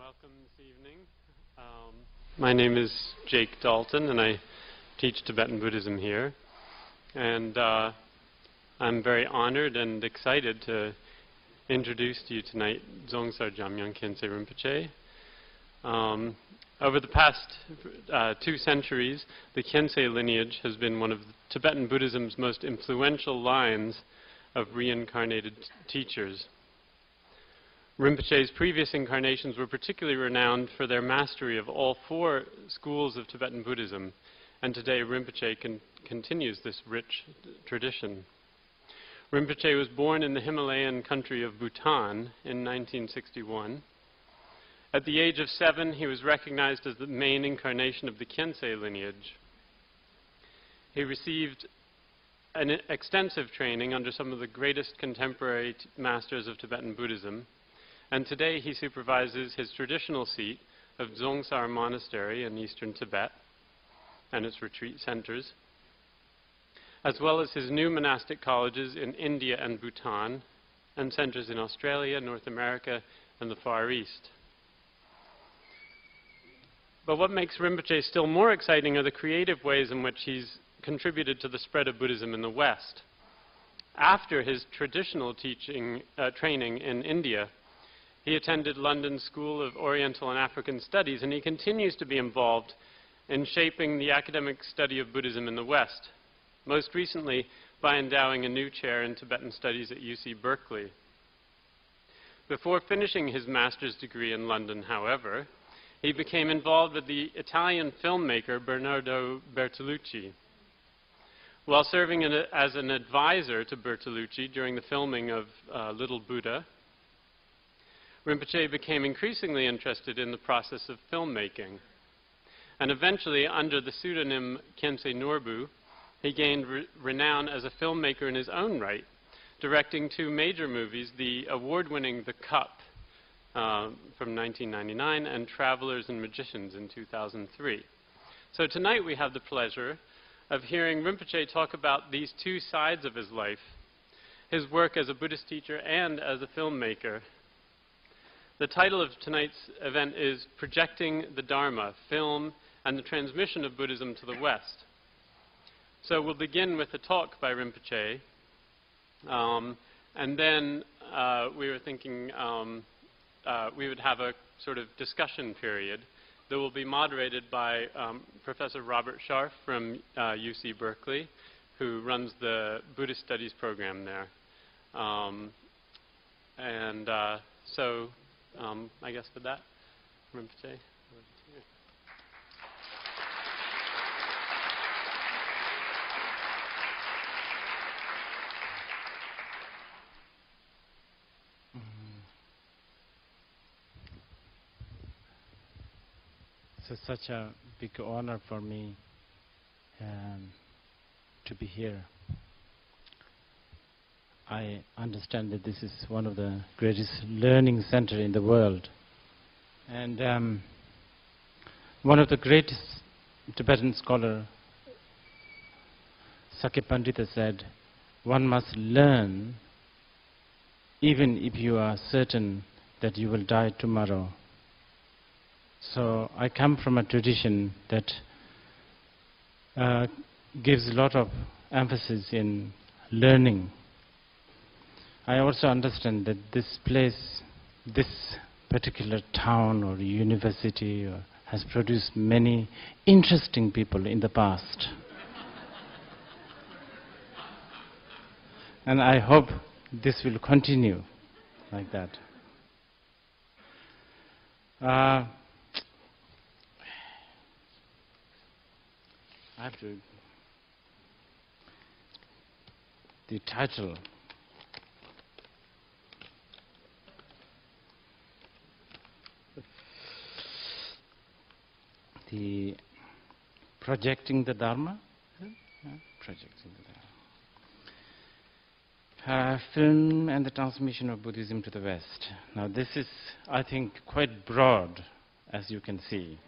welcome this evening. My name is Jake Dalton, and I teach Tibetan Buddhism here. And I'm very honored and excited to introduce to you tonight宗薩欽哲仁波切. Over the past 2 centuries, the Khyentse lineage has been one of Tibetan Buddhism's most influential lines of reincarnated teachers. Rinpoche's previous incarnations were particularly renowned for their mastery of all 4 schools of Tibetan Buddhism, and today Rinpoche continues this rich tradition. Rinpoche was born in the Himalayan country of Bhutan in 1961. At the age of 7, he was recognized as the main incarnation of the Khyentse lineage. He received an extensive training under some of the greatest contemporary masters of Tibetan Buddhism, and today he supervises his traditional seat of Dzongsar Monastery in eastern Tibet and its retreat centers, as well as his new monastic colleges in India and Bhutan, and centers in Australia, North America, and the Far East. But what makes Rinpoche still more exciting are the creative ways in which he's contributed to the spread of Buddhism in the West. After his traditional training in India, he attended London School of Oriental and African Studies, and he continues to be involved in shaping the academic study of Buddhism in the West, most recently by endowing a new chair in Tibetan Studies at UC Berkeley. Before finishing his master's degree in London, however, he became involved with the Italian filmmaker Bernardo Bertolucci. While serving as an advisor to Bertolucci during the filming of Little Buddha, Rinpoche became increasingly interested in the process of filmmaking. And eventually, under the pseudonym Khyentse Norbu, he gained renown as a filmmaker in his own right, directing 2 major movies, the award-winning The Cup from 1999 and Travelers and Magicians in 2003. So tonight we have the pleasure of hearing Rinpoche talk about these 2 sides of his life, his work as a Buddhist teacher and as a filmmaker. The title of tonight's event is Projecting the Dharma, Film and the Transmission of Buddhism to the West. So we'll begin with a talk by Rinpoche, and then we were thinking we would have a sort of discussion period that will be moderated by Professor Robert Scharf from UC Berkeley, who runs the Buddhist Studies program there. So I guess with that, Rinpoche. So such a big honor for me to be here. I understand that this is one of the greatest learning centers in the world. And one of the greatest Tibetan scholar, Sakya Pandita, said, one must learn even if you are certain that you will die tomorrow. So I come from a tradition that gives a lot of emphasis in learning. I also understand that this place, this particular town or university has produced many interesting people in the past. And I hope this will continue like that. I have to... The title. The Projecting the Dharma. Projecting the Dharma. Film and the Transmission of Buddhism to the West. Now this is, I think, quite broad, as you can see.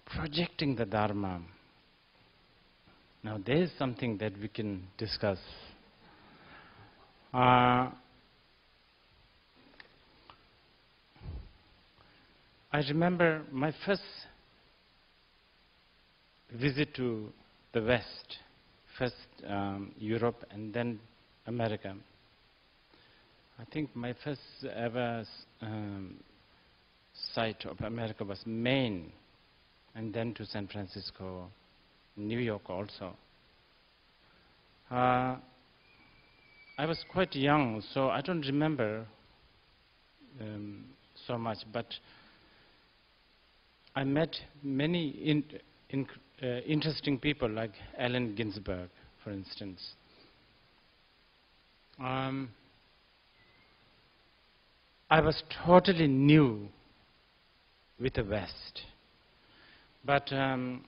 Projecting the Dharma. Now there is something that we can discuss. I remember my first visit to the West, first Europe and then America. I think my first ever sight of America was Maine, and then to San Francisco, New York also. I was quite young, so I don't remember so much, but I met many interesting people like Allen Ginsberg, for instance. I was totally new with the West, but from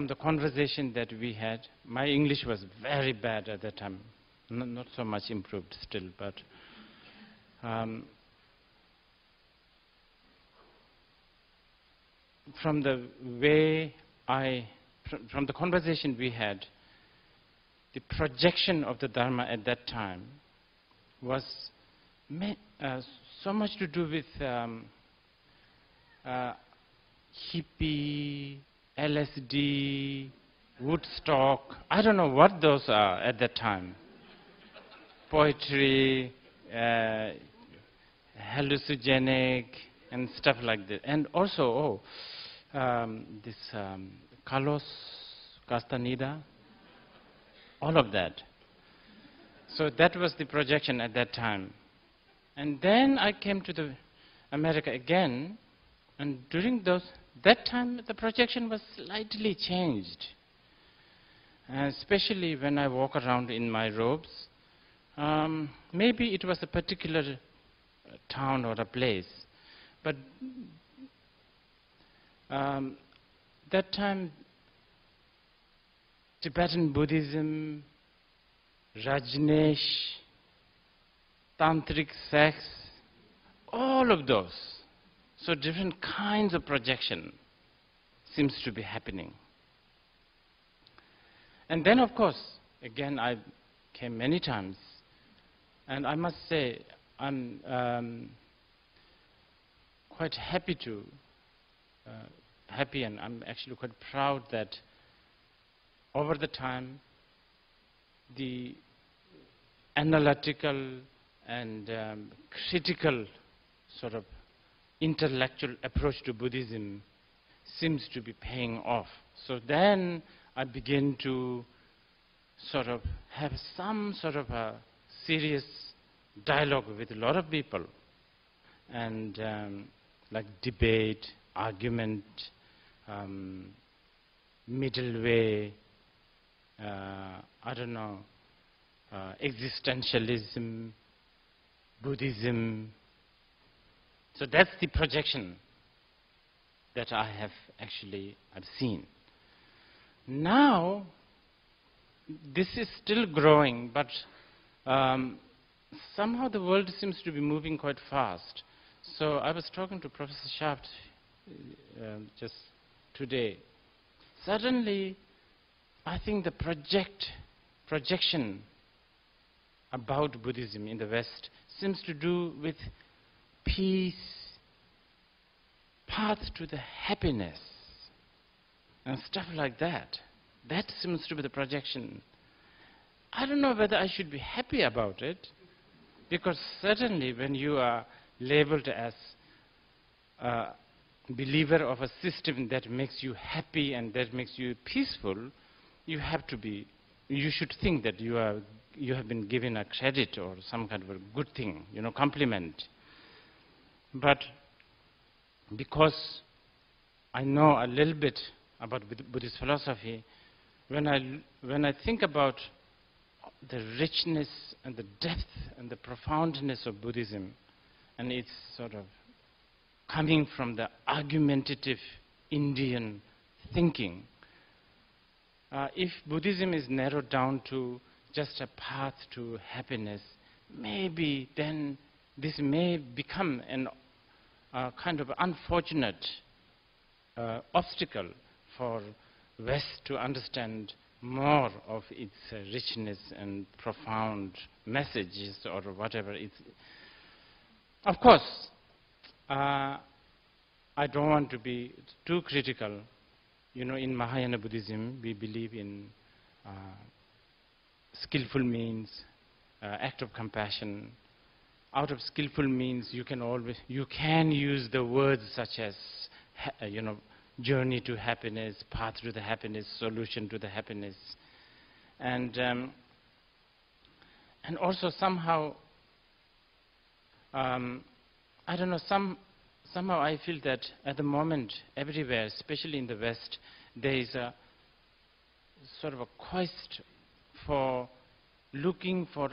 the conversation that we had, my English was very bad at that time, not so much improved still, but from the way from the conversation we had, the projection of the Dharma at that time was so much to do with hippie, LSD, Woodstock. I don't know what those are at that time. Poetry, hallucinogenic, and stuff like that. And also, this Carlos Castaneda, all of that. So that was the projection at that time. And then I came to America again, and during that time the projection was slightly changed. Especially when I walk around in my robes. Maybe it was a particular town or a place, but that time Tibetan Buddhism, Rajneesh, Tantric sex, all of those. So different kinds of projection seems to be happening. And then, of course, again, I came many times, and I must say I'm quite happy and I'm actually quite proud that over the time the analytical and critical sort of intellectual approach to Buddhism seems to be paying off. So then I begin to sort of have some sort of a serious dialogue with a lot of people, and like debate, argument, middle way, I don't know, existentialism, Buddhism. So that's the projection that I've seen. Now, this is still growing, but somehow the world seems to be moving quite fast. So I was talking to Professor Shaft just today. Suddenly, I think the projection about Buddhism in the West seems to do with peace, path to the happiness, and stuff like that. That seems to be the projection. I don't know whether I should be happy about it, because certainly when you are labeled as a believer of a system that makes you happy and that makes you peaceful, you should think that you have been given a credit or some kind of a good thing, compliment. But because I know a little bit about Buddhist philosophy, when I think about the richness and the depth and the profoundness of Buddhism, and it's sort of coming from the argumentative Indian thinking, if Buddhism is narrowed down to just a path to happiness, maybe then this may become a kind of unfortunate obstacle for West to understand more of its richness and profound messages or whatever. Of course, I don't want to be too critical. You know, in Mahayana Buddhism, we believe in skillful means, act of compassion. Out of skillful means, you can use the words such as, journey to happiness, path to the happiness, solution to the happiness. And also somehow, I don't know, somehow I feel that at the moment, everywhere, especially in the West, there is a sort of a quest for looking for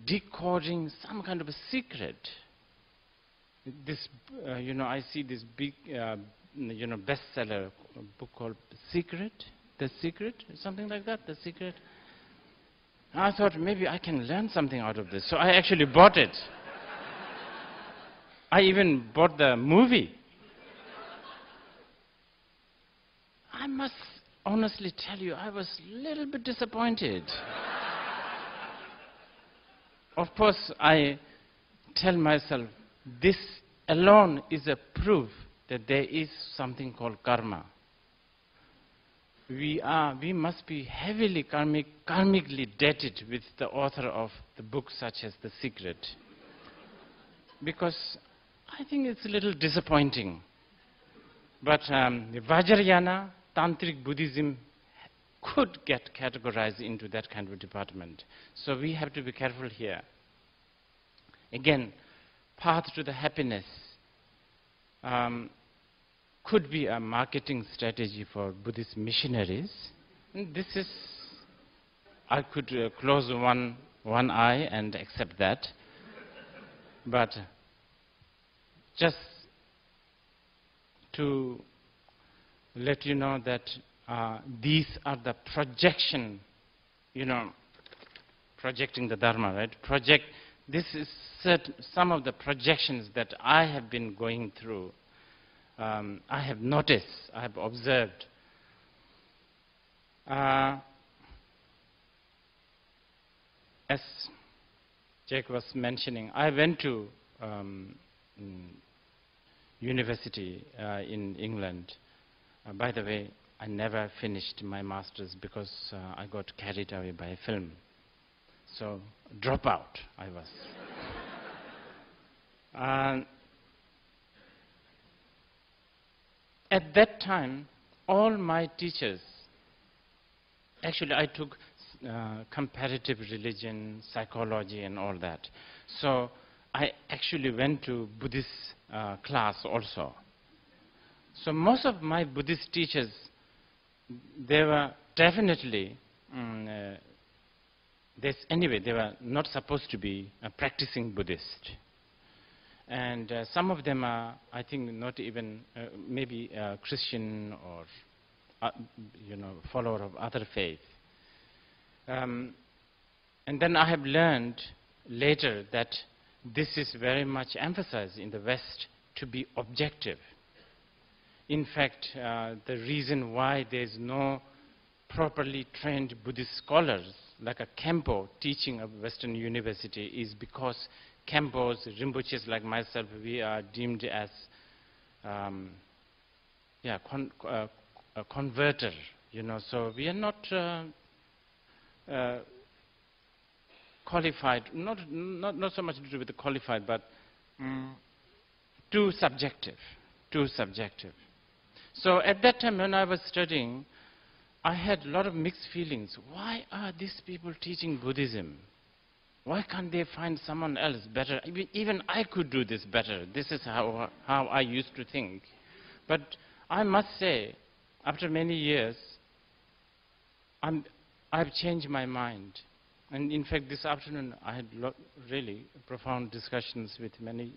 decoding some kind of a secret. This, I see this big, bestseller book called Secret, The Secret, something like that, The Secret. I thought maybe I can learn something out of this, so I actually bought it. I even bought the movie. I must honestly tell you, I was a little bit disappointed. Of course, I tell myself, this alone is a proof that there is something called karma. We must be heavily karmically debted with the author of the book such as The Secret. Because I think it's a little disappointing. But the Vajrayana, Tantric Buddhism could get categorized into that kind of department. So we have to be careful here. Again, path to the happiness could be a marketing strategy for Buddhist missionaries. And this is, I could close one eye and accept that. But just to let you know that these are the projection, projecting the Dharma, right? This is some of the projections that I have been going through. I have noticed, I have observed. As Jack was mentioning, I went to university in England. By the way, I never finished my master's because I got carried away by a film. So, dropout I was. At that time, all my teachers, actually I took comparative religion, psychology and all that. So I actually went to Buddhist class also. So most of my Buddhist teachers, they were definitely, they were not supposed to be a practicing Buddhist. And some of them are, I think, not even, maybe Christian or, follower of other faith. And then I have learned later that this is very much emphasized in the West to be objective. In fact, the reason why there's no properly trained Buddhist scholars, like a Khenpo teaching a Western university, is because Khenpos, Rinpoches like myself, we are deemed as a converter, so we are not qualified, not so much to do with the qualified, but too subjective. So at that time when I was studying, I had a lot of mixed feelings. Why are these people teaching Buddhism? Why can't they find someone else better? Even I could do this better. This is how I used to think. But I must say, after many years, I've changed my mind. And in fact, this afternoon, I had really profound discussions with many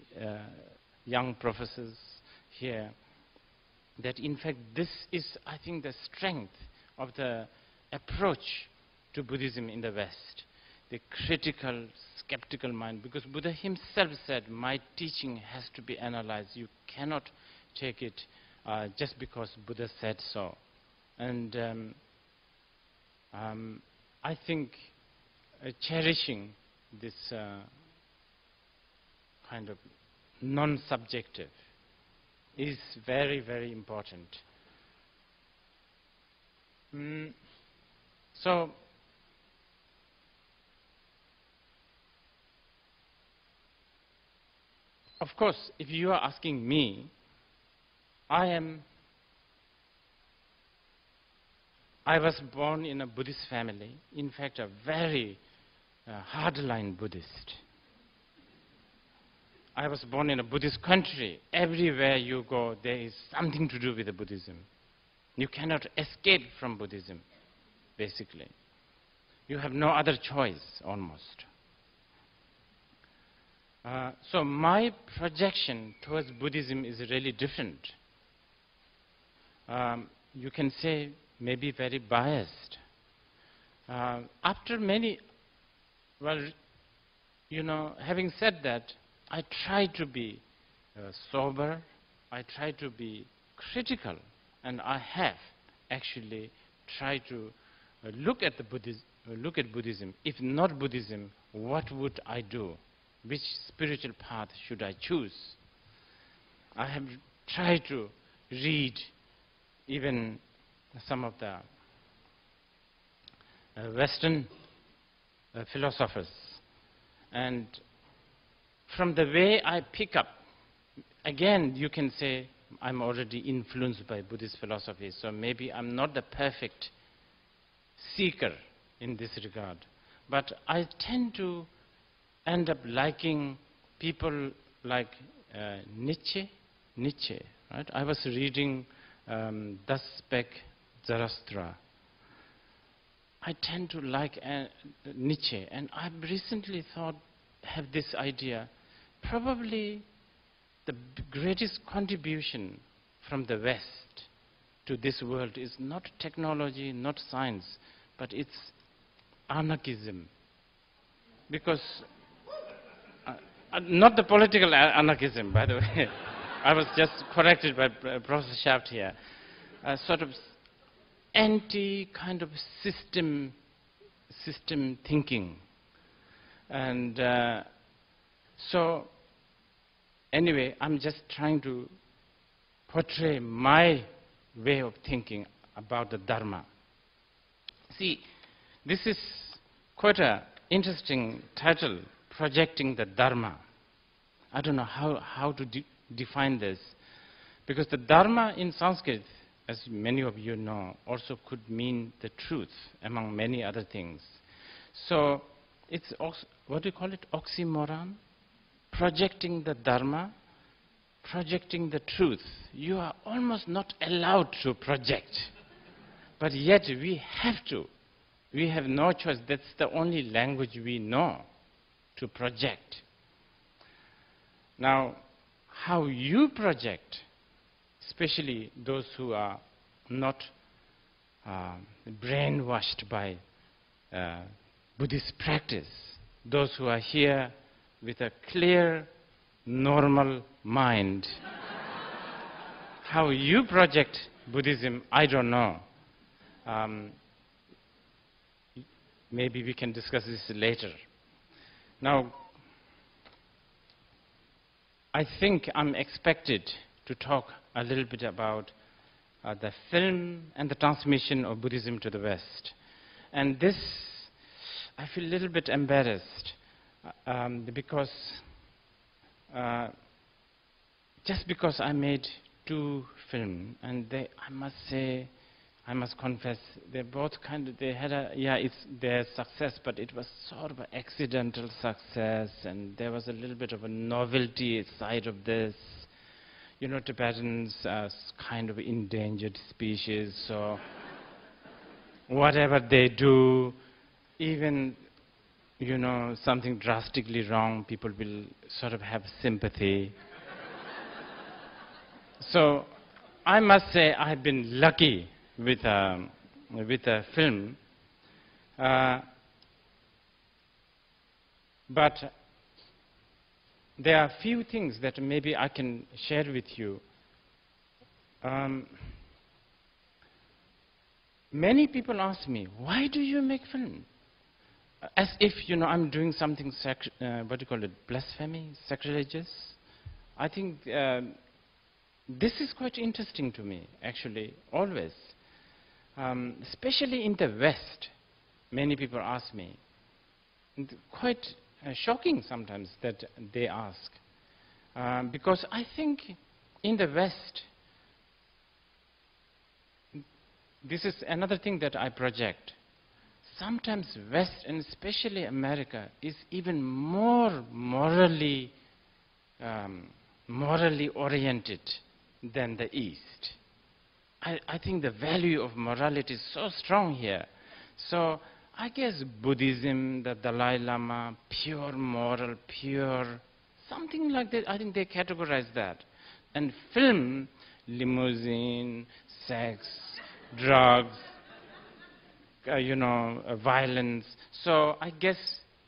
young professors here, that in fact, this is, I think, the strength of the approach to Buddhism in the West. The critical, skeptical mind, because Buddha himself said, my teaching has to be analyzed. You cannot take it just because Buddha said so. And I think cherishing this kind of non-subjective is very, very important. So, of course, if you are asking me, I was born in a Buddhist family, in fact a very hardline Buddhist. I was born in a Buddhist country. Everywhere you go, there is something to do with the Buddhism. You cannot escape from Buddhism, basically. You have no other choice, almost. So my projection towards Buddhism is really different. You can say maybe very biased. After many, well, you know, having said that, I try to be sober, I try to be critical, and I have actually tried to look at Buddhism. If not Buddhism, what would I do? Which spiritual path should I choose? I have tried to read even some of the Western philosophers, and from the way I pick up, again you can say I'm already influenced by Buddhist philosophy, so maybe I'm not the perfect seeker in this regard, but I tend to end up liking people like Nietzsche, right? I was reading Das Spek Zarathustra. I tend to like Nietzsche, and I've recently have this idea, probably the greatest contribution from the West to this world is not technology, not science, but it's anarchism. Because, not the political anarchism, by the way. I was just corrected by Professor Shaft here. Sort of anti kind of system thinking. And so, anyway, I'm just trying to portray my way of thinking about the Dharma. See, this is quite an interesting title, Projecting the Dharma. I don't know how to define this, because the Dharma in Sanskrit, as many of you know, also could mean the truth, among many other things. So, it's, what do you call it, oxymoron? Projecting the Dharma, projecting the truth. You are almost not allowed to project, but yet we have to. We have no choice. That's the only language we know, to project. Now, how you project, especially those who are not brainwashed by Buddhist practice, those who are here with a clear, normal mind, how you project Buddhism, I don't know. Maybe we can discuss this later. Now, I think I'm expected to talk a little bit about the film and the transmission of Buddhism to the West. And this, I feel a little bit embarrassed because just because I made 2 films, and they, I must confess, they both kind of, they had it's their success, but it was sort of an accidental success, and there was a little bit of a novelty side of this. You know, Tibetans are kind of endangered species, so whatever they do, even, you know, something drastically wrong, people will sort of have sympathy. So I must say I've been lucky with a film, but there are a few things that maybe I can share with you. Many people ask me, why do you make film? As if, you know, I'm doing something, what do you call it, blasphemy, sacrilegious. I think this is quite interesting to me, actually, always. Especially in the West, many people ask me, quite shocking sometimes that they ask. Because I think in the West, this is another thing that I project. Sometimes West, and especially America, is even more morally oriented than the East. I think the value of morality is so strong here. So I guess Buddhism, the Dalai Lama, pure moral, pure, something like that. I think they categorize that. And film, limousine, sex, drugs, violence. So I guess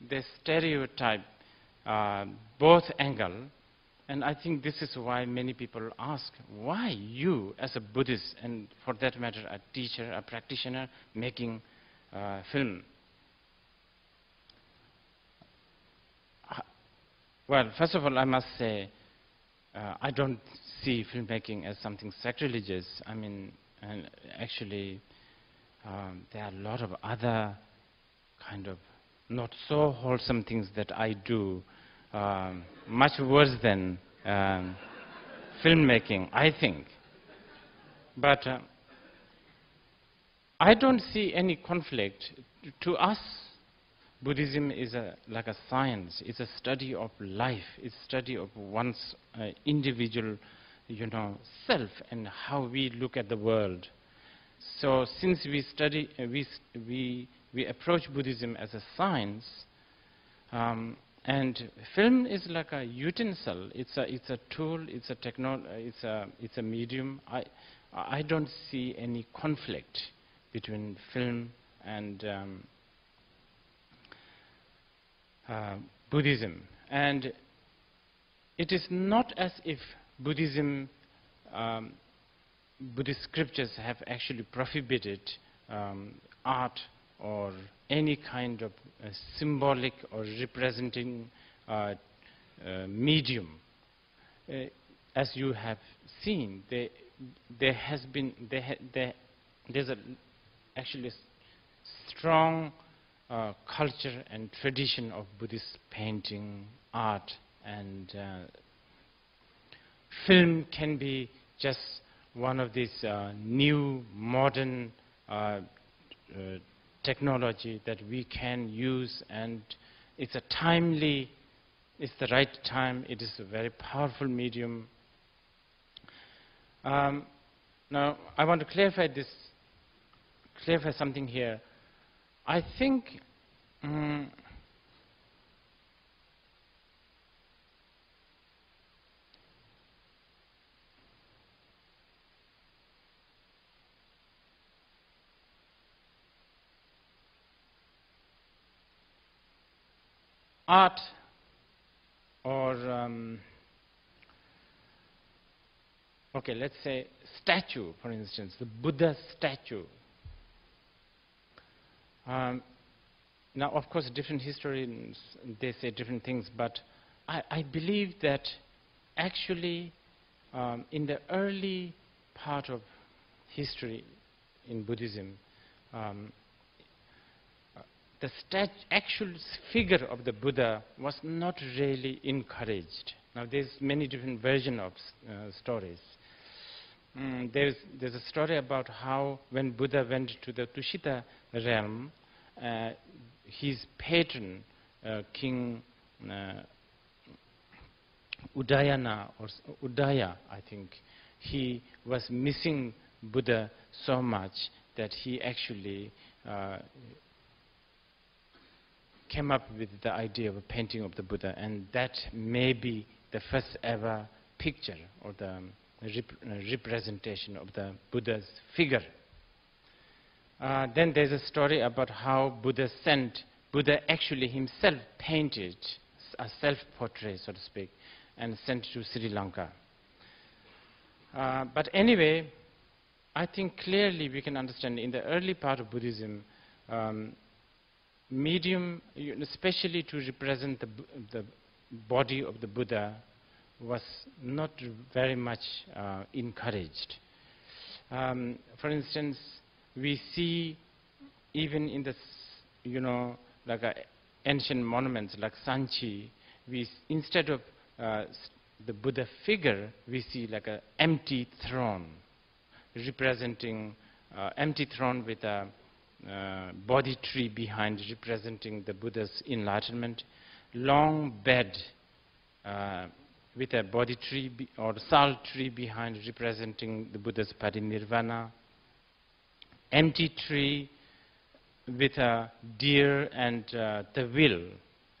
they stereotype both angles. And I think this is why many people ask, why you, as a Buddhist, and for that matter, a teacher, a practitioner, making film? Well, first of all, I must say, I don't see filmmaking as something sacrilegious. I mean, and actually, there are a lot of other kind of not so wholesome things that I do, much worse than filmmaking, I think. But I don't see any conflict. To us, Buddhism is like a science. It's a study of life. It's a study of one's individual, self and how we look at the world. So since we study, we approach Buddhism as a science, and film is like a utensil. It's a tool. It's a it's a medium. I don't see any conflict between film and Buddhism. And it is not as if Buddhism, Buddhist scriptures have actually prohibited art or any kind of symbolic or representing medium. As you have seen, there's actually a strong culture and tradition of Buddhist painting, art, and film can be just one of these new modern technology that we can use, and it's a timely, it's the right time, it is a very powerful medium. Now, I want to clarify something here. I think art or okay, let's say statue, for instance, the Buddha statue. Now, of course, different historians, they say different things, but I believe that actually in the early part of history in Buddhism, the actual figure of the Buddha was not really encouraged. Now, there's many different versions of stories. There's a story about how when Buddha went to the Tushita realm, his patron, King Udayana, or Udaya, I think, he was missing Buddha so much that he actually came up with the idea of a painting of the Buddha, and that may be the first ever picture or the representation of the Buddha's figure. Then there's a story about how Buddha actually himself painted a self-portrait, so to speak, and sent to Sri Lanka. But anyway, I think clearly we can understand in the early part of Buddhism, medium, especially to represent the body of the Buddha, was not very much encouraged. For instance, we see even in the, like ancient monuments like Sanchi, instead of the Buddha figure, we see like an empty throne, representing empty throne with a body tree behind, representing the Buddha's enlightenment, long bed with a body tree or sal tree behind, representing the Buddha's parinirvana, empty tree with a deer and the will,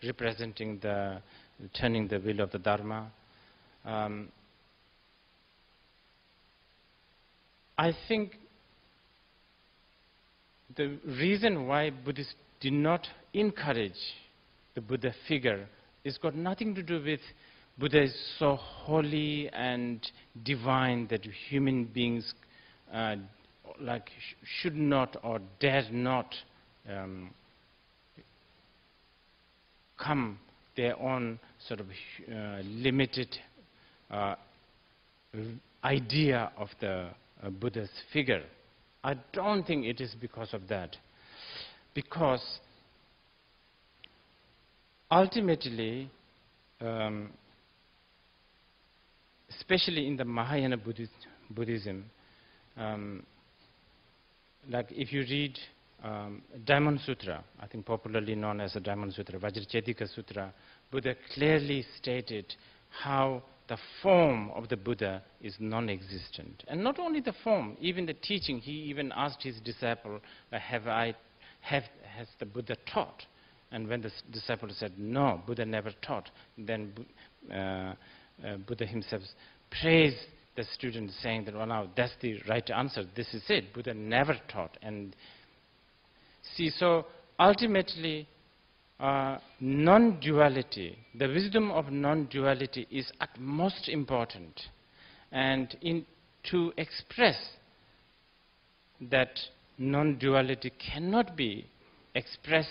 representing the turning the wheel of the Dharma. I think the reason why Buddhists did not encourage the Buddha figure is got nothing to do with Buddha is so holy and divine that human beings should not or dare not come their own sort of limited idea of the Buddha's figure. I don't think it is because of that. Because ultimately, especially in the Mahayana Buddhism, like if you read Diamond Sutra, I think popularly known as the Diamond Sutra, Vajrayana Sutra, Buddha clearly stated how the form of the Buddha is non-existent. And not only the form, even the teaching, he even asked his disciple, has the Buddha taught? And when the disciple said, no, Buddha never taught, then Buddha himself praised the student, saying that, well, now that's the right answer. This is it. Buddha never taught. And see, so ultimately, non-duality, the wisdom of non-duality is at most important. And to express that non-duality cannot be expressed,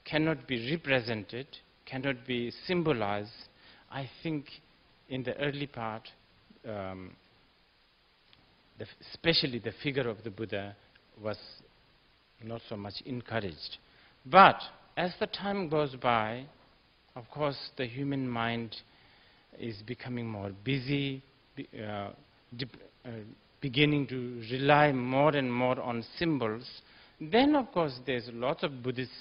cannot be represented, cannot be symbolized, I think in the early part, especially the figure of the Buddha was not so much encouraged. But as the time goes by, of course, the human mind is becoming more busy, beginning to rely more and more on symbols. Then, of course, there's lots of Buddhist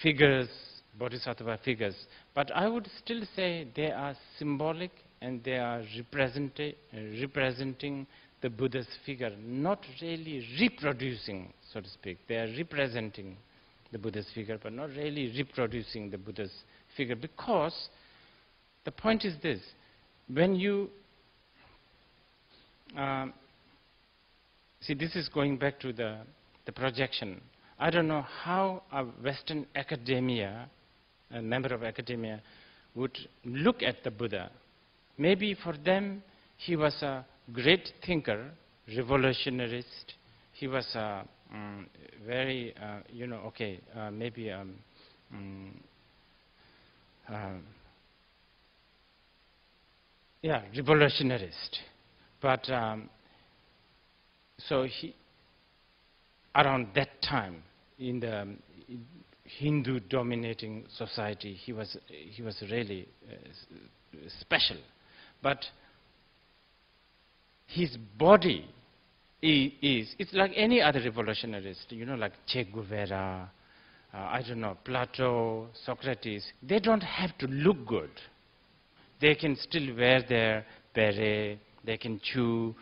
figures, bodhisattva figures. But I would still say they are symbolic and they are representing the Buddha's figure, not really reproducing, so to speak. They are representing the Buddha's figure, but not really reproducing the Buddha's figure, because the point is this: when you see, this is going back to the projection. I don't know how a Western academia, a member of academia, would look at the Buddha. Maybe for them, he was a great thinker, revolutionarist. He was a very, maybe revolutionarist. But so he, around that time, in the Hindu-dominating society, he was really special. But his body it's like any other revolutionarist, like Che Guevara, Plato, Socrates. They don't have to look good. They can still wear their beret, they can chew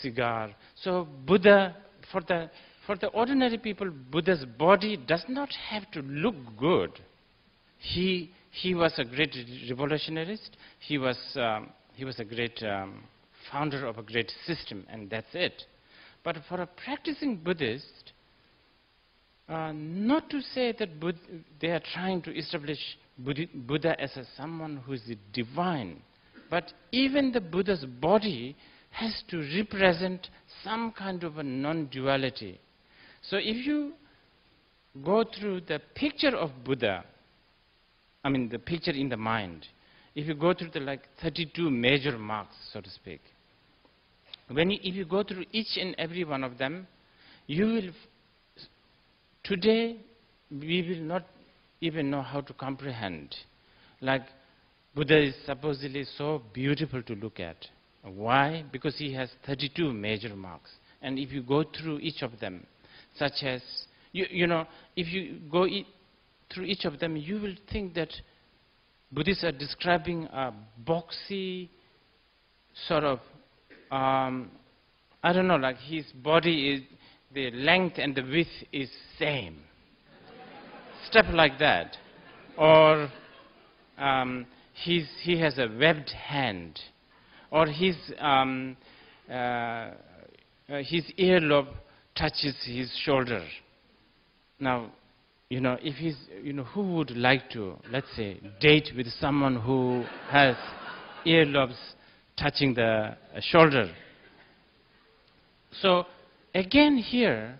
cigar. So Buddha, for the ordinary people, Buddha's body does not have to look good. He was a great revolutionarist. He was a great founder of a great system, and that's it. But for a practicing Buddhist, not to say that they are trying to establish Buddha as someone who is divine, but even the Buddha's body has to represent some kind of a non-duality. So if you go through the picture of Buddha, the picture in the mind, if you go through the like 32 major marks, so to speak, if you go through each and every one of them, you will, today, we will not even know how to comprehend. Like, Buddha is supposedly so beautiful to look at. Why? Because he has 32 major marks. And if you go through each of them, such as, you know, if you go through each of them, you will think that Buddhists are describing a boxy sort of, I don't know, like his body is, the length and the width is same. Stuff like that. Or he has a webbed hand. Or his earlobe touches his shoulder. Now, you know, if he's, you know, who would like to, let's say, date with someone who has earlobes touching the shoulder? So, again here,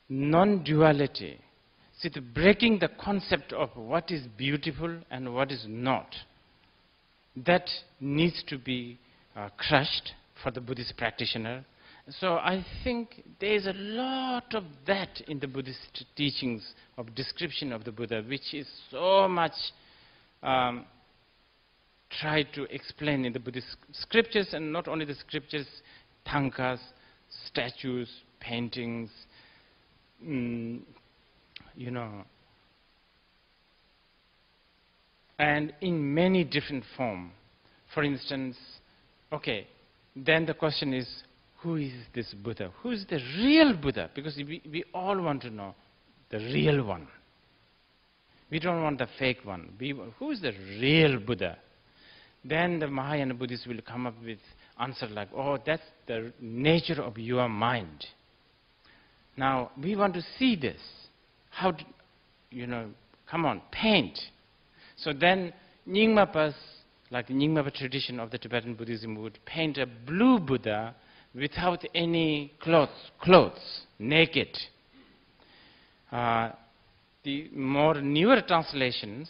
non-duality. See, breaking the concept of what is beautiful and what is not, that needs to be crushed for the Buddhist practitioner. So I think there is a lot of that in the Buddhist teachings of description of the Buddha, which is so much tried to explain in the Buddhist scriptures, and not only the scriptures, tankas, statues, paintings, you know, and in many different forms. For instance, okay, then the question is, who is this Buddha? Who is the real Buddha? Because we all want to know the real one. We don't want the fake one. Who is the real Buddha? Then the Mahayana Buddhists will come up with answer like, oh, that's the nature of your mind. Now, we want to see this. How, you know, come on, paint. So then Nyingmapas, like the Nyingmapa tradition of the Tibetan Buddhism, would paint a blue Buddha without any clothes, naked. The more newer translations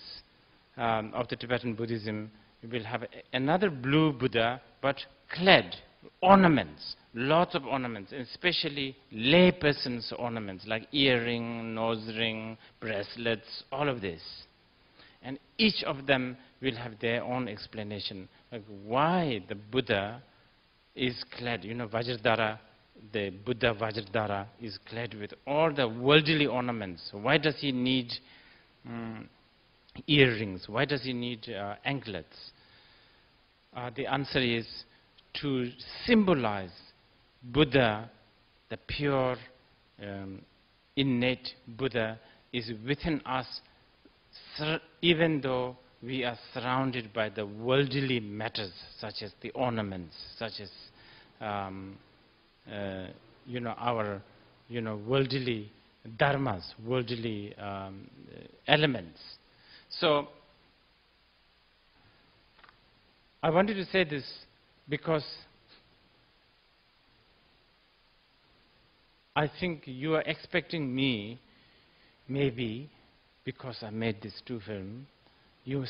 of the Tibetan Buddhism will have another blue Buddha, but clad, ornaments, lots of ornaments, and especially lay person's ornaments, like earring, nose ring, bracelets, all of this. And each of them will have their own explanation, like why the Buddha is clad. You know, Vajradhara, the Buddha Vajradhara is clad with all the worldly ornaments. Why does he need earrings? Why does he need anklets? The answer is to symbolize Buddha, the pure, innate Buddha is within us, even though we are surrounded by the worldly matters, such as the ornaments, such as you know, our, you know, worldly dharmas, worldly elements. So I wanted to say this because I think you are expecting me, maybe because I made these two films,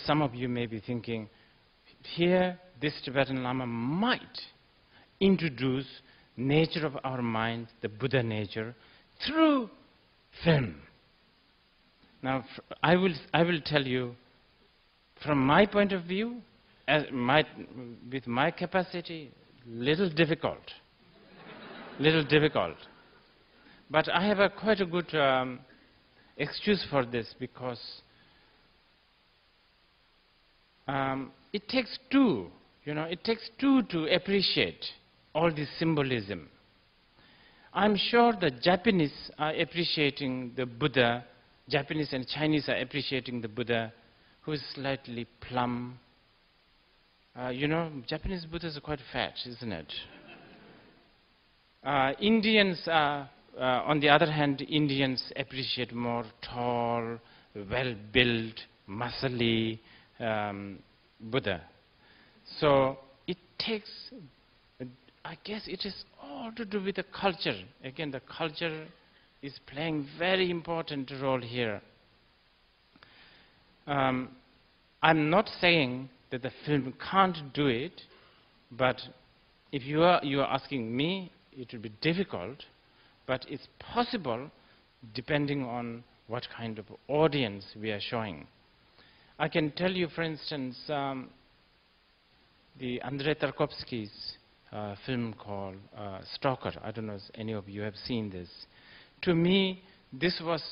some of you may be thinking, here this Tibetan Lama might introduce nature of our mind, the Buddha nature, through film. Now, I will tell you, from my point of view, with my capacity, little difficult. But I have quite a good excuse for this, because it takes two, you know, it takes two to appreciate all this symbolism. I'm sure the Japanese are appreciating the Buddha, Japanese and Chinese are appreciating the Buddha, who is slightly plump. You know, Japanese Buddhas are quite fat, isn't it? Indians are, on the other hand, Indians appreciate more tall, well-built, muscly Buddha. So it takes, I guess it is all to do with the culture. Again, the culture is playing very important role here. I'm not saying that the film can't do it, but if you are asking me, it will be difficult, but it's possible depending on what kind of audience we are showing. I can tell you, for instance, the Andrei Tarkovsky's film called Stalker. I don't know if any of you have seen this. To me, this was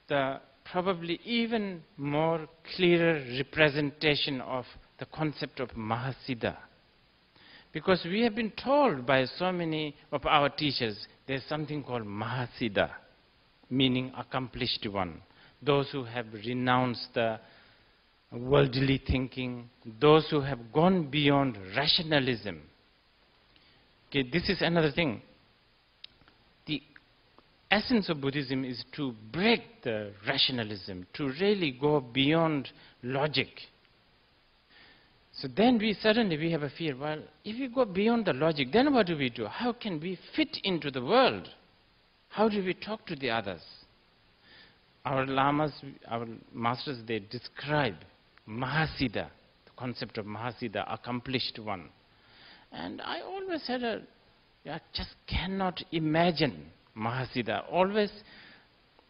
the probably even more clearer representation of the concept of Mahasiddha. Because we have been told by so many of our teachers, there's something called Mahasiddha, meaning accomplished one. Those who have renounced the worldly thinking, those who have gone beyond rationalism. Okay, this is another thing. The essence of Buddhism is to break the rationalism, to really go beyond logic. So then we have a fear, well, if we go beyond the logic, then what do we do? How can we fit into the world? How do we talk to the others? Our lamas, our masters, they describe Mahasiddha, the concept of Mahasiddha, accomplished one. And I always said, I just cannot imagine Mahasiddha. Always,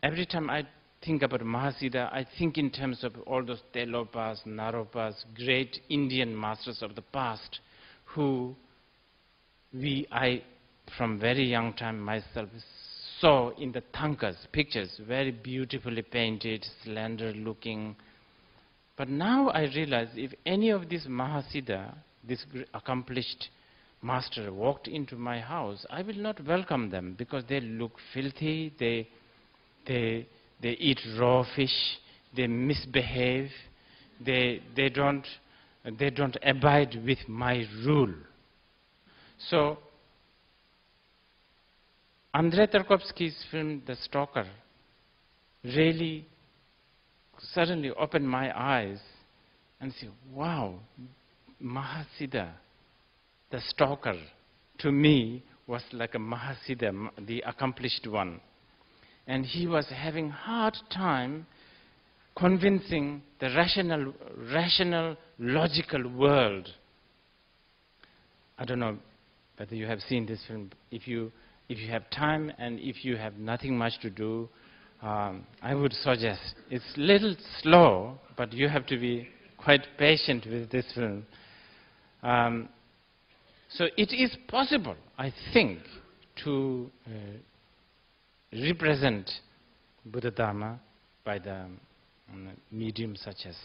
every time I think about Mahasiddha, I think in terms of all those Telopas, Naropas, great Indian masters of the past, who I, from very young time myself, saw in the Tankas, pictures, very beautifully painted, slender looking. But now I realize if any of these Mahasiddha, this accomplished master, walked into my house, I will not welcome them because they look filthy, they eat raw fish, they misbehave, they don't abide with my rule. So Andrei Tarkovsky's film, The Stalker, really suddenly opened my eyes and said, wow, Mahasiddha, the stalker, to me was like a Mahasiddha, the accomplished one. And he was having hard time convincing the rational, logical world. I don't know whether you have seen this film. If you have time and if you have nothing much to do, I would suggest, it's a little slow, but you have to be quite patient with this film. So it is possible, I think, to represent Buddha Dharma by the medium such as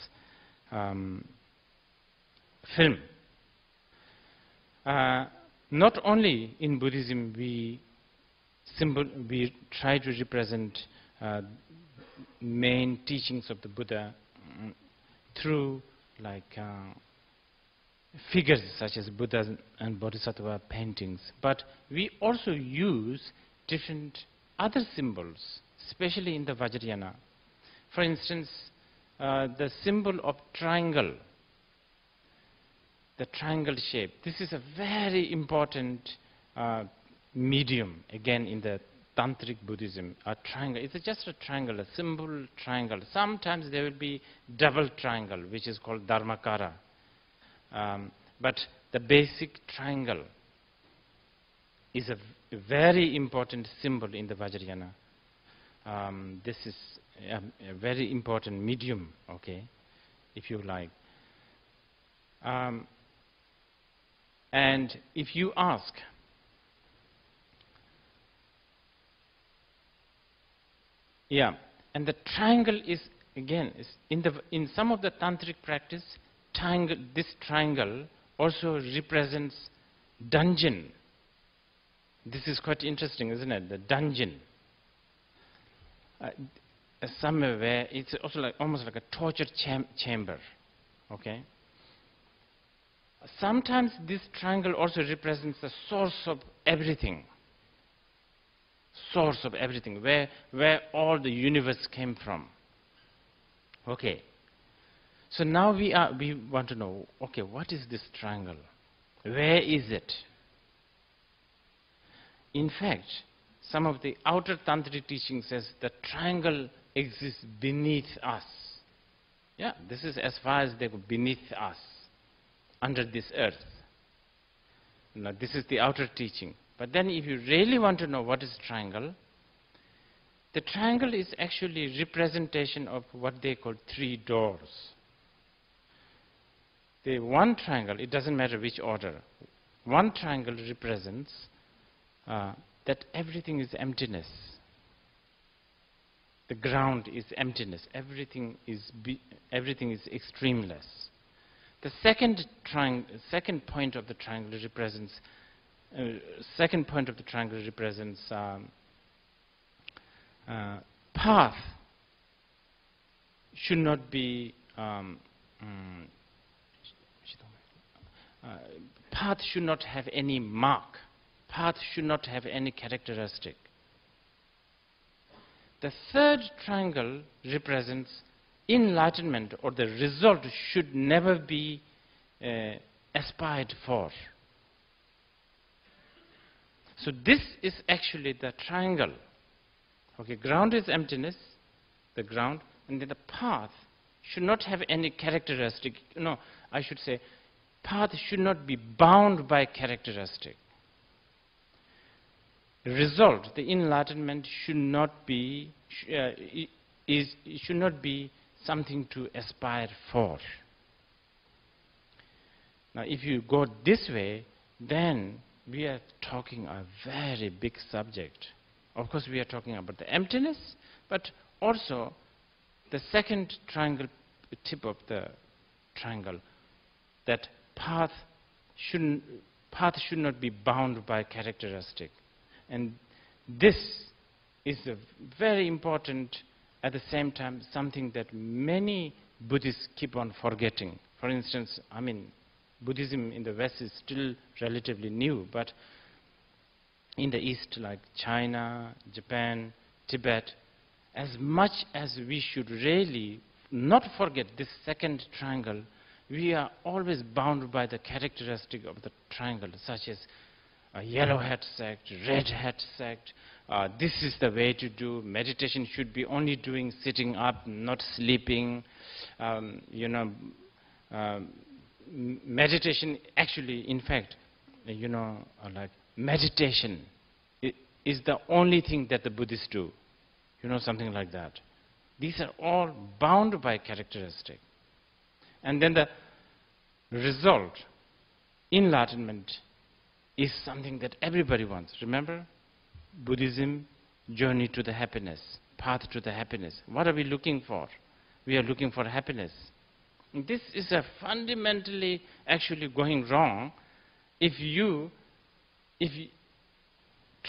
film. Not only in Buddhism we try to represent main teachings of the Buddha through like figures such as Buddha and Bodhisattva paintings, but we also use different other symbols, especially in the Vajrayana. For instance, the symbol of triangle, the triangle shape. This is a very important medium, again, in the Tantric Buddhism. A triangle, it's just a triangle, a simple triangle. Sometimes there will be double triangle, which is called Dharmakara. But the basic triangle is a very important symbol in the Vajrayana. This is a very important medium, okay, if you like. And if you ask, and the triangle is, again, is in some of the tantric practice, this triangle also represents dungeon. This is quite interesting, isn't it? The dungeon. Somewhere where it's also like almost like a torture chamber. Okay. Sometimes this triangle also represents the source of everything. Source of everything, where all the universe came from. Okay. So now we want to know, okay, what is this triangle? Where is it? In fact, some of the outer tantric teaching says the triangle exists beneath us. Yeah, this is as far as they go beneath us, under this earth. Now, this is the outer teaching. But then if you really want to know what is triangle, the triangle is actually representation of what they call 3 doors. The one triangle, it doesn't matter which order, one triangle represents that everything is emptiness. The ground is emptiness. Everything is extremeless. The second point of the triangle represents path should not be path should not have any mark. Path should not have any characteristic. The third triangle represents enlightenment, or the result should never be aspired for. So this is actually the triangle. Okay, ground is emptiness, the ground, and then the path should not have any characteristic. No, I should say, path should not be bound by characteristic. The result, the enlightenment, should not be something to aspire for. Now, if you go this way, then we are talking a very big subject. Of course, we are talking about the emptiness, but also the second triangle, tip of the triangle, that path should not be bound by characteristic. And this is a very important, at the same time, something that many Buddhists keep on forgetting. For instance, I mean, Buddhism in the West is still relatively new, but in the East, like China, Japan, Tibet, as much as we should really not forget this second triangle, we are always bound by the characteristic of the triangle, such as a yellow hat sect, red hat sect. This is the way to do. Meditation should be only doing sitting up, not sleeping. Meditation, actually, in fact, like meditation is the only thing that the Buddhists do. Something like that. These are all bound by characteristic. And then the result, enlightenment, is something that everybody wants. Remember? Buddhism, journey to the happiness, path to the happiness. What are we looking for? We are looking for happiness. And this is a fundamentally actually going wrong if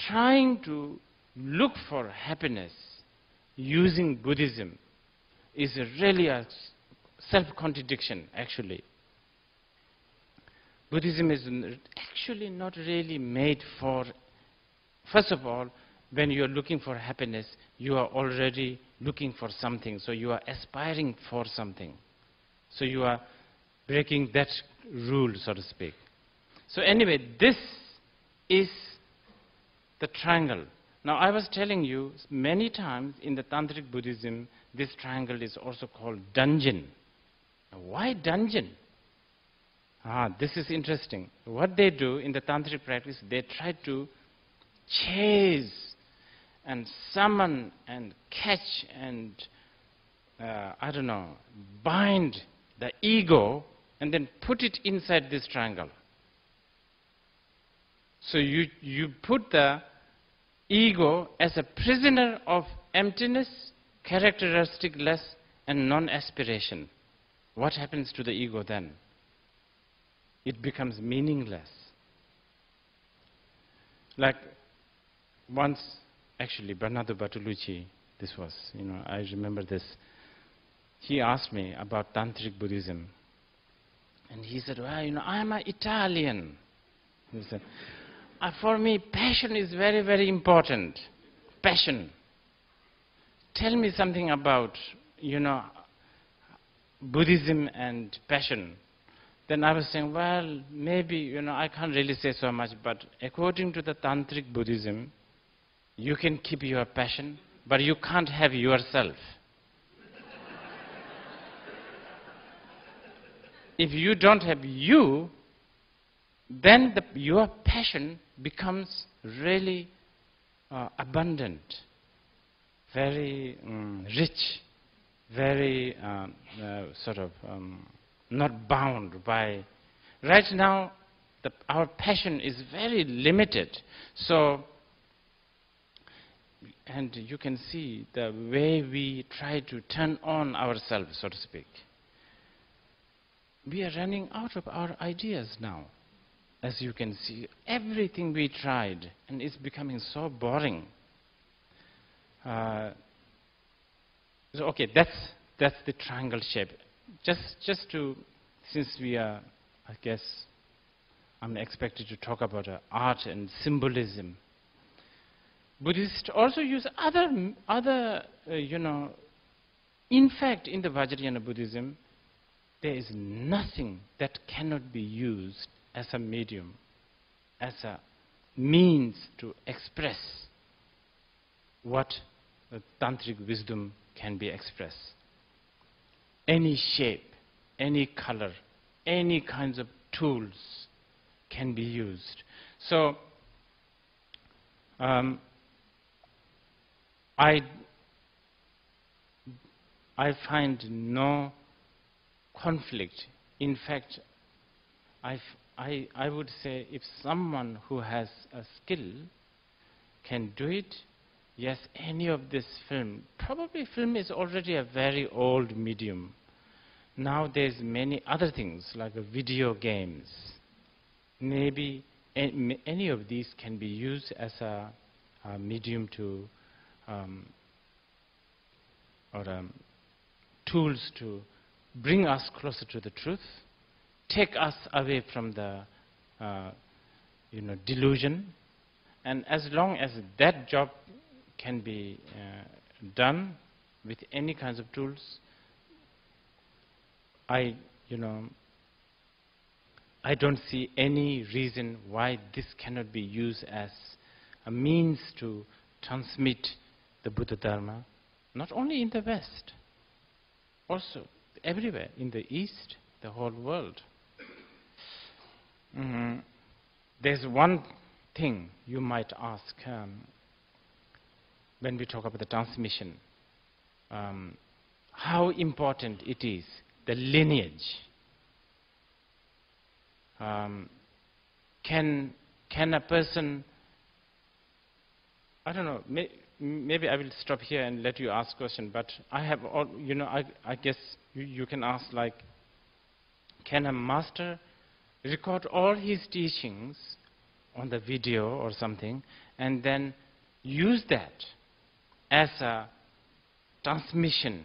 trying to look for happiness using Buddhism is really a self-contradiction, actually. Buddhism is actually not really made for, first of all, when you are looking for happiness, you are already looking for something, so you are aspiring for something. So you are breaking that rule, so to speak. So anyway, this is the triangle. Now, I was telling you many times in the Tantric Buddhism, this triangle is also called dungeon. Now, why dungeon? This is interesting. What they do in the Tantric practice, they try to chase and summon and catch and, bind the ego and then put it inside this triangle. So you put the ego as a prisoner of emptiness, characteristic-less, and non-aspiration. What happens to the ego then? It becomes meaningless. Like once, actually, Bernardo Bertolucci, this was, I remember this. He asked me about Tantric Buddhism. And he said, well, I'm an Italian. He said, for me, passion is very, very important. Passion. Tell me something about, Buddhism and passion. Then I was saying, well, maybe, I can't really say so much, but according to the Tantric Buddhism, you can keep your passion, but you can't have yourself. if you don't have you, then your passion becomes really abundant, very rich, very not bound by. Right now, our passion is very limited. So, and you can see the way we try to turn on ourselves, so to speak. We are running out of our ideas now. As you can see, everything we tried, and it's becoming so boring. So okay, that's the triangle shape. Just to, since we are, I guess, I'm expected to talk about art and symbolism. Buddhists also use other in fact, in the Vajrayana Buddhism, there is nothing that cannot be used as a medium, as a means to express what the tantric wisdom can be expressed. Any shape, any color, any kinds of tools can be used. So, I find no conflict. In fact, I would say if someone who has a skill can do it, yes, any of this film, probably film is already a very old medium. Now there's many other things like video games. Maybe any of these can be used as a medium to tools to bring us closer to the truth, take us away from the delusion, and as long as that job can be done with any kinds of tools, I don't see any reason why this cannot be used as a means to transmit the Buddha Dharma, not only in the West, also everywhere, in the East, the whole world. There's one thing you might ask when we talk about the transmission, how important it is, the lineage. Can a person, I don't know, maybe I will stop here and let you ask question, but I have all, I guess you can ask, like, can a master record all his teachings on the video or something and then use that as a transmission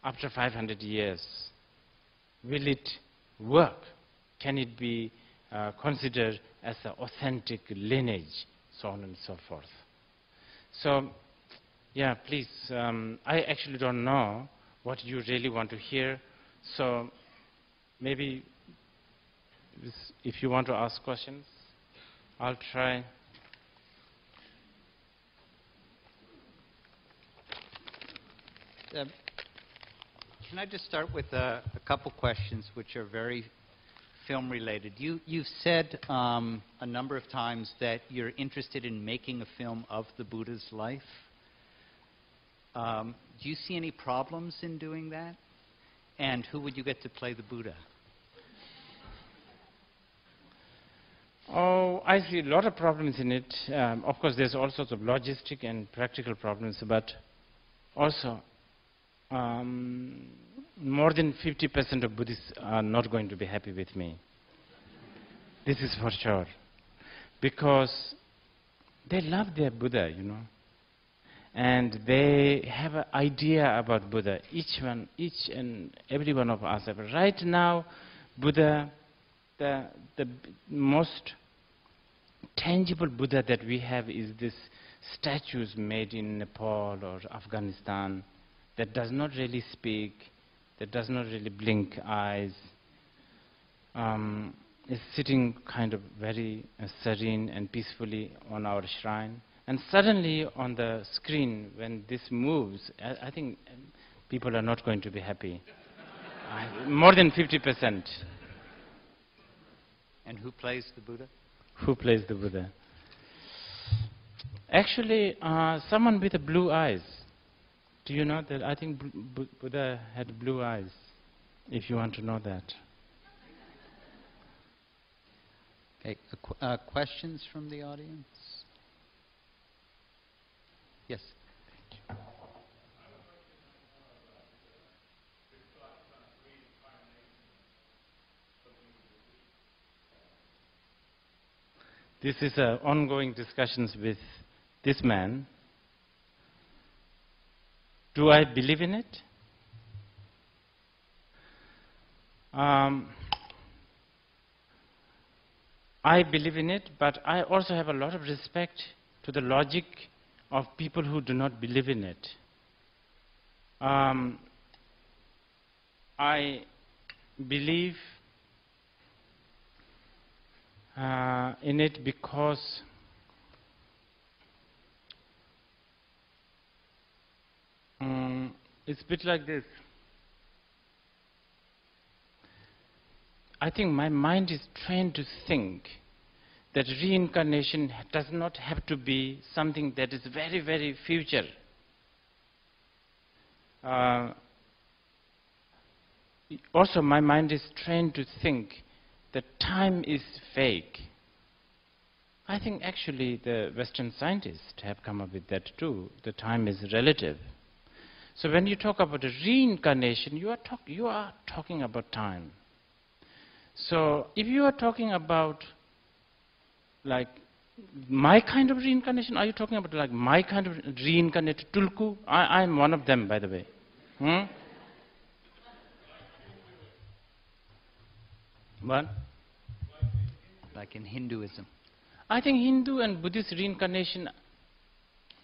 after 500 years? Will it work? Can it be considered as an authentic lineage, so on and so forth? So, yeah, please, I actually don't know what you really want to hear, so maybe if you want to ask questions, I'll try. Can I just start with a couple questions which are very film related? You've said a number of times that you're interested in making a film of the Buddha's life. Do you see any problems in doing that? And who would you get to play the Buddha? Oh, I see a lot of problems in it. Of course, there's all sorts of logistic and practical problems, but also more than 50% of Buddhists are not going to be happy with me. This is for sure. Because they love their Buddha, and they have an idea about Buddha. Each and every one of us have. Right now, Buddha, the most tangible Buddha that we have is this statues made in Nepal or Afghanistan that does not really speak, that does not really blink eyes, is sitting kind of very serene and peacefully on our shrine. And suddenly on the screen, when this moves, I think people are not going to be happy. More than 50%. And who plays the Buddha? Who plays the Buddha? Actually, someone with blue eyes. Do you know that? I think Buddha had blue eyes, if you want to know that. Okay, questions from the audience? Yes. This is ongoing discussions with this man. Do I believe in it? I believe in it, but I also have a lot of respect to the logic of people who do not believe in it. I believe in it because it's a bit like this. I think my mind is trained to think that reincarnation does not have to be something that is very, very future. Also, my mind is trained to think that time is fake. I think actually the Western scientists have come up with that too. The time is relative. So when you talk about reincarnation, you are talking about time. So if you are talking about like my kind of reincarnation, are you talking about like my kind of reincarnated tulku? I am one of them, by the way. What? Like in Hinduism. I think Hindu and Buddhist reincarnation,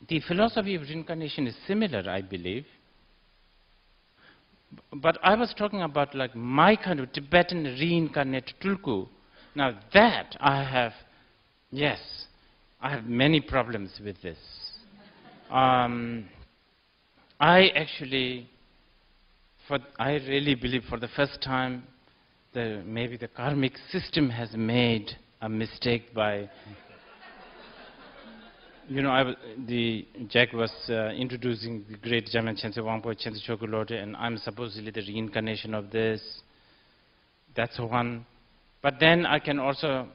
the philosophy of reincarnation is similar, I believe. But I was talking about like my kind of Tibetan reincarnated tulku. Now that I have many problems with this. I really believe for the first time maybe the karmic system has made a mistake by, you know, Jack was introducing the great Jamyang Chense Wangpo Chense Choku Lorde, and I'm supposedly the reincarnation of this. That's one. But then I can also,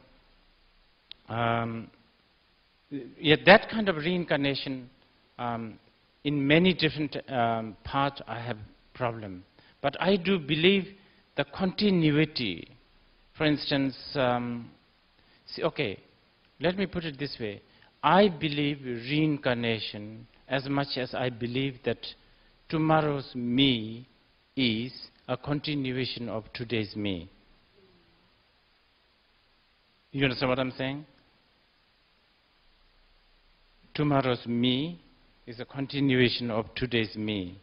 that kind of reincarnation, in many different parts I have problem. But I do believe the continuity. For instance, okay, let me put it this way. I believe reincarnation as much as I believe that tomorrow's me is a continuation of today's me. You understand what I'm saying? Tomorrow's me is a continuation of today's me.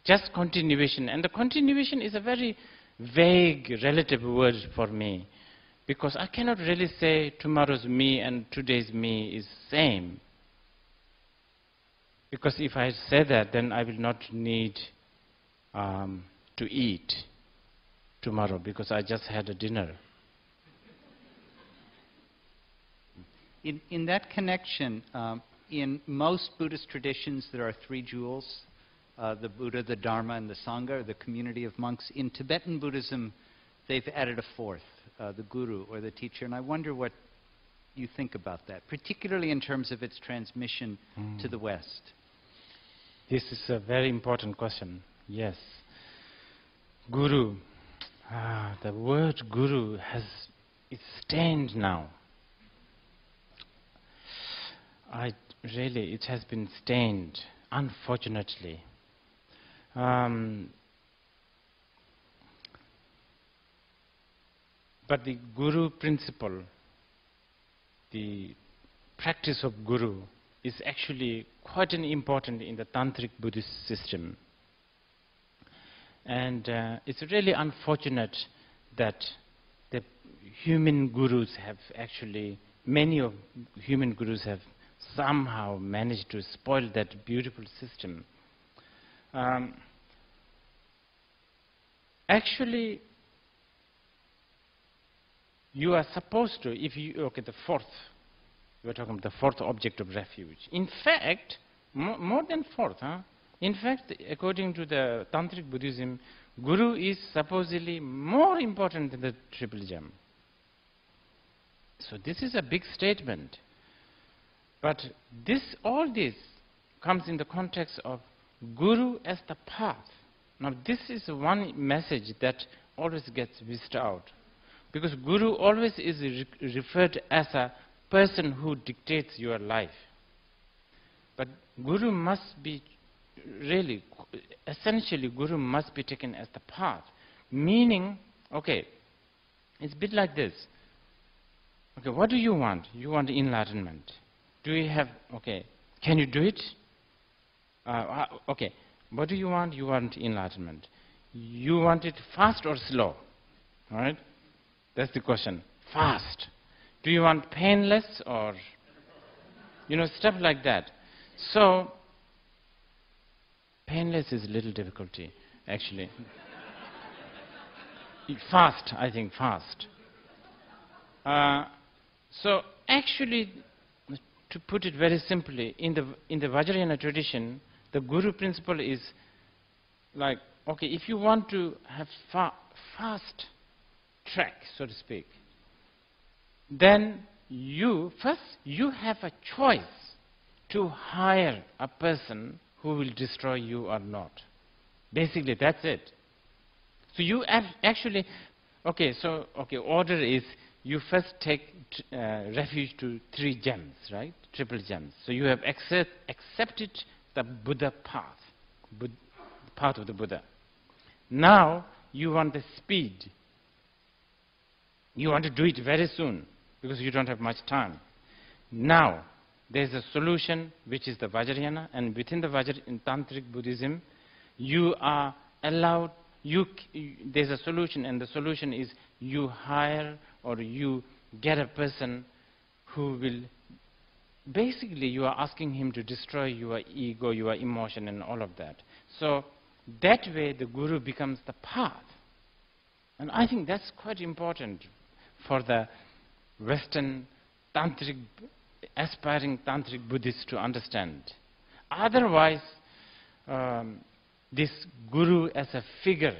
Just continuation. And the continuation is a very vague, relative word for me. Because I cannot really say tomorrow's me and today's me is same. Because if I say that, then I will not need to eat tomorrow because I just had a dinner. In that connection, in most Buddhist traditions there are three jewels, the Buddha, the Dharma, and the Sangha, the community of monks. In Tibetan Buddhism, they've added a fourth, the Guru or the teacher, and I wonder what you think about that, particularly in terms of its transmission to the West. This is a very important question, yes. Guru, the word Guru it's stained now. It has been stained, unfortunately. But the Guru principle, the practice of Guru, is actually quite important in the Tantric Buddhist system. And it's really unfortunate that the human gurus have actually, many of human gurus have somehow managed to spoil that beautiful system. Actually, you are supposed to, if you, okay, the fourth, we're talking about the fourth object of refuge. In fact, more than fourth, huh? In fact, according to the Tantric Buddhism, Guru is supposedly more important than the triple gem. So this is a big statement. But all this comes in the context of Guru as the path. Now this is one message that always gets missed out. Because Guru always is referred as a person who dictates your life. But Guru must be really, essentially Guru must be taken as the path. Meaning, okay, it's a bit like this. Okay, what do you want? You want enlightenment. Do you have, okay, can you do it? Okay, what do you want? You want enlightenment. You want it fast or slow? All right? That's the question. Fast. Do you want painless or, stuff like that. So, painless is a little difficulty, actually. Fast, I think, fast. So, actually, to put it very simply, in the Vajrayana tradition, the Guru principle is like, okay, if you want to have fast track, so to speak, then you have a choice to hire a person who will destroy you or not. Basically, that's it. So you actually, order is you first take refuge to 3 gems, right? Triple gems. So you have accepted the Buddha path, path of the Buddha. Now you want the speed. You want to do it very soon because you don't have much time. Now, there's a solution which is the Vajrayana, and within the in Tantric Buddhism, you are allowed, there's a solution, and the solution is you hire or you get a person who will, basically you are asking him to destroy your ego, your emotion and all of that. So that way the Guru becomes the path. And I think that's quite important for the Western Tantric, aspiring Tantric Buddhists to understand. Otherwise, this Guru as a figure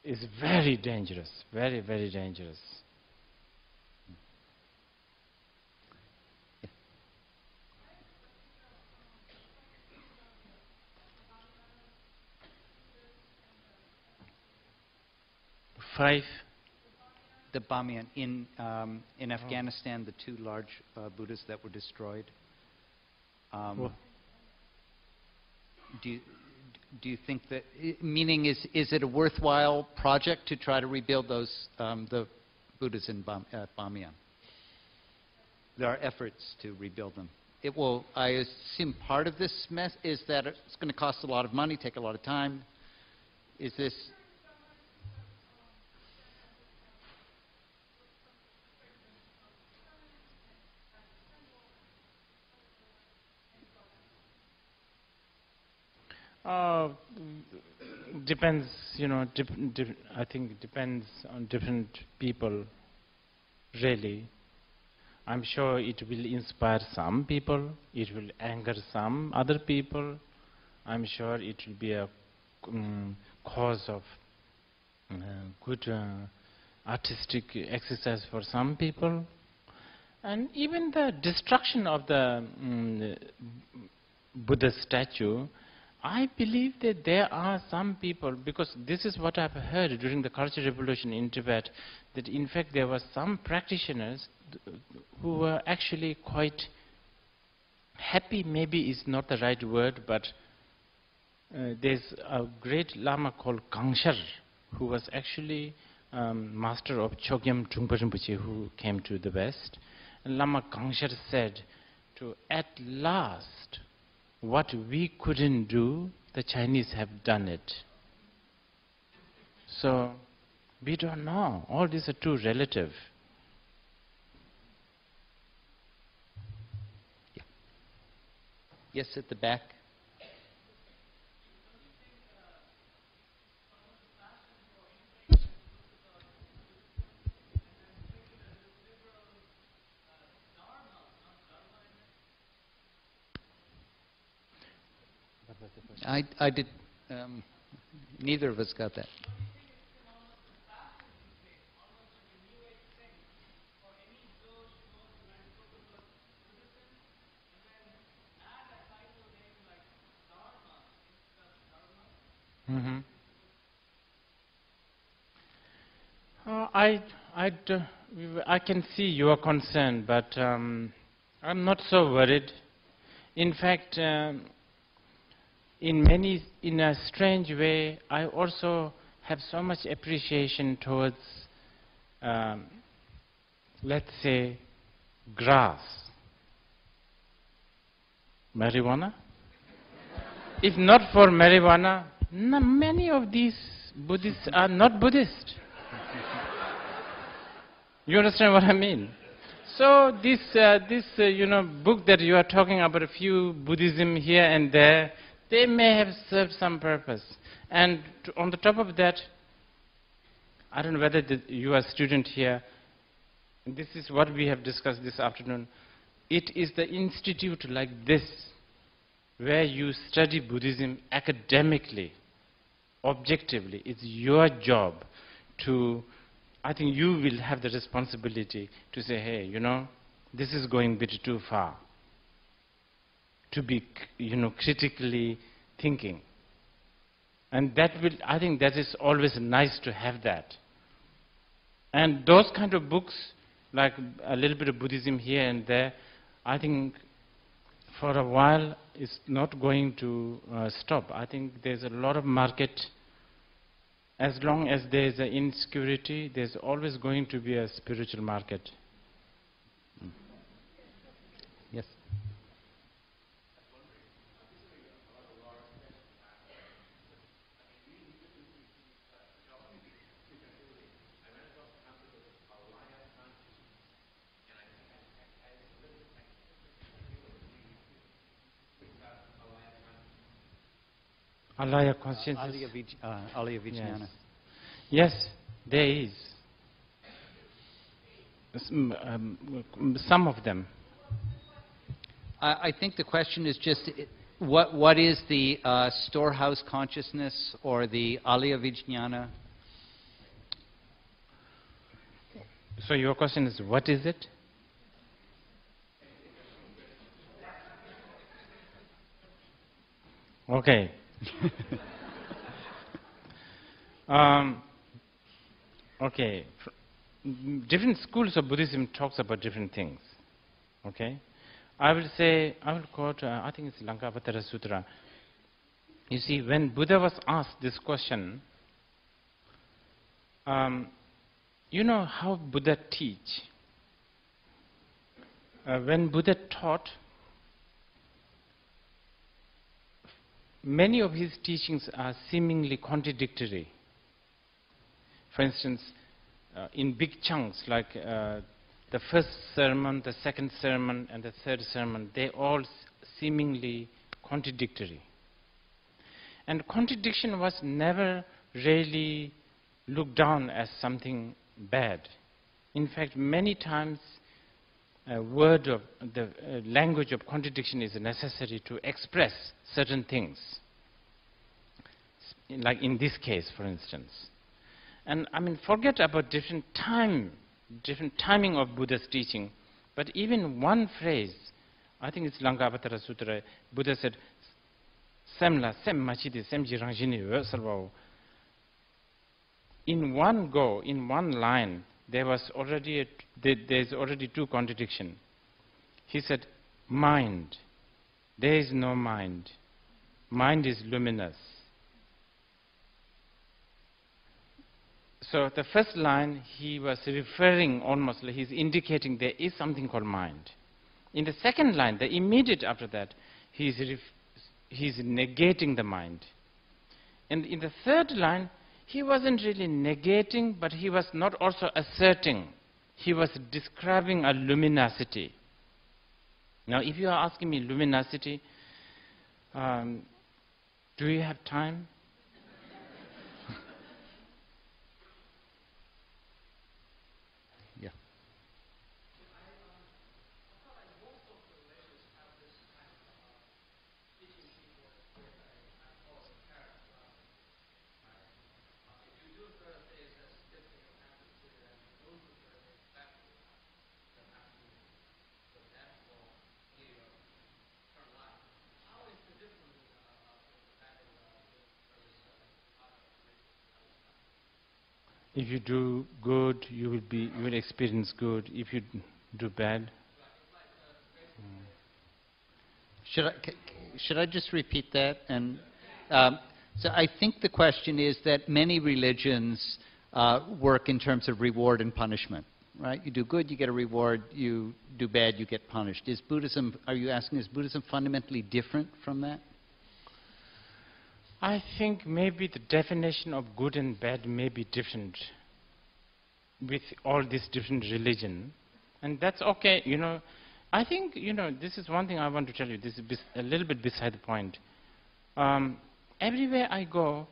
is very dangerous, very, very dangerous. Five. The Bamiyan in Afghanistan, the 2 large Buddhas that were destroyed. Do you think that, meaning is it a worthwhile project to try to rebuild those the Buddhas in Bamiyan? There are efforts to rebuild them. It will. I assume part of this mess is that it's going to cost a lot of money, take a lot of time. Is this? Depends, I think it depends on different people, really. I'm sure it will inspire some people, it will anger some other people. I'm sure it will be a cause of good artistic exercise for some people. And even the destruction of the Buddha statue, I believe that there are some people, because this is what I've heard during the Cultural Revolution in Tibet, that in fact there were some practitioners who were actually quite happy, maybe is not the right word, but there's a great Lama called Kangshar, who was actually master of Chogyam Trungpa Rinpoche, who came to the West. And Lama Kangshar said, at last, what we couldn't do, the Chinese have done it. So, we don't know. All these are too relative. Yes, at the back. I did. Neither of us got that. Mm-hmm. I can see your concern, but I'm not so worried. In fact, in a strange way, I also have so much appreciation towards, let's say, grass, marijuana. If not for marijuana, many of these Buddhists are not Buddhist. You understand what I mean? So this book that you are talking about, a few Buddhism here and there, they may have served some purpose. And on the top of that, I don't know whether you are a student here. This is what we have discussed this afternoon. It is the institute like this where you study Buddhism academically, objectively. It's your job to, I think you will have the responsibility to say, hey, this is going a bit too far. To be, critically thinking. And that will, I think that is always nice to have that. And those kind of books, like a little bit of Buddhism here and there, I think for a while it's not going to stop. I think there's a lot of market. As long as there's an insecurity, there's always going to be a spiritual market. Yes. Alaya consciousness. Alaya Vajrayana. Yes, there is. Some of them. I think the question is just what is the storehouse consciousness or the Alaya Vajrayana? So your question is, what is it? Okay. Okay. Different schools of Buddhism talks about different things. Okay. I will quote, I think it's Lankavatara Sutra. You see, when Buddha was asked this question, you know how Buddha teach? When Buddha taught, many of his teachings are seemingly contradictory. For instance, in big chunks, like the first sermon, the second sermon, and the third sermon, they all seemingly contradictory. And contradiction was never really looked down as something bad. In fact, many times, the language of contradiction is necessary to express certain things. Like in this case, for instance. And I mean, forget about different timing of Buddha's teaching, but even one phrase, I think it's Lankavatara Sutra, Buddha said, Semla, sem machidi, sem jirangjini, salvao. In one go, in one line, there's already two contradictions. He said, mind. There is no mind. Mind is luminous. So the first line, he was referring almost, like he's indicating there is something called mind. In the second line, the immediate after that, he's negating the mind. And in the third line, he wasn't really negating, but he was not also asserting. He was describing a luminosity. Now, if you are asking me luminosity, do you have time? Yeah. if you do good, you will experience good. If you do bad. Should I just repeat that? And so I think the question is that many religions work in terms of reward and punishment, right? You do good, you get a reward. You do bad, you get punished. Is Buddhism, are you asking, is Buddhism fundamentally different from that? I think maybe the definition of good and bad may be different with all these different religions. And that's okay, you know. I think, you know, this is one thing I want to tell you. This is a little bit beside the point. Everywhere I go,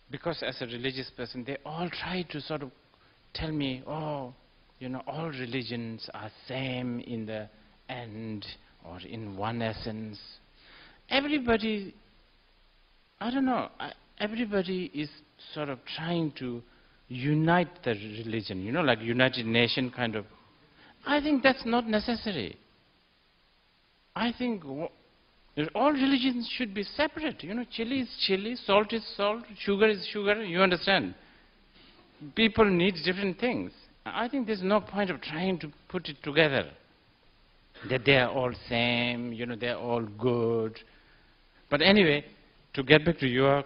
because as a religious person, they all try to sort of tell me, oh, you know, all religions are same in the end or in one essence. Everybody, I don't know, everybody is sort of trying to unite the religion, you know, like United Nations kind of. I think that's not necessary. I think all religions should be separate. You know, chili is chili, salt is salt, sugar is sugar, you understand? People need different things. I think there's no point of trying to put it together, that they are all same, you know, they're all good. But anyway, to get back to your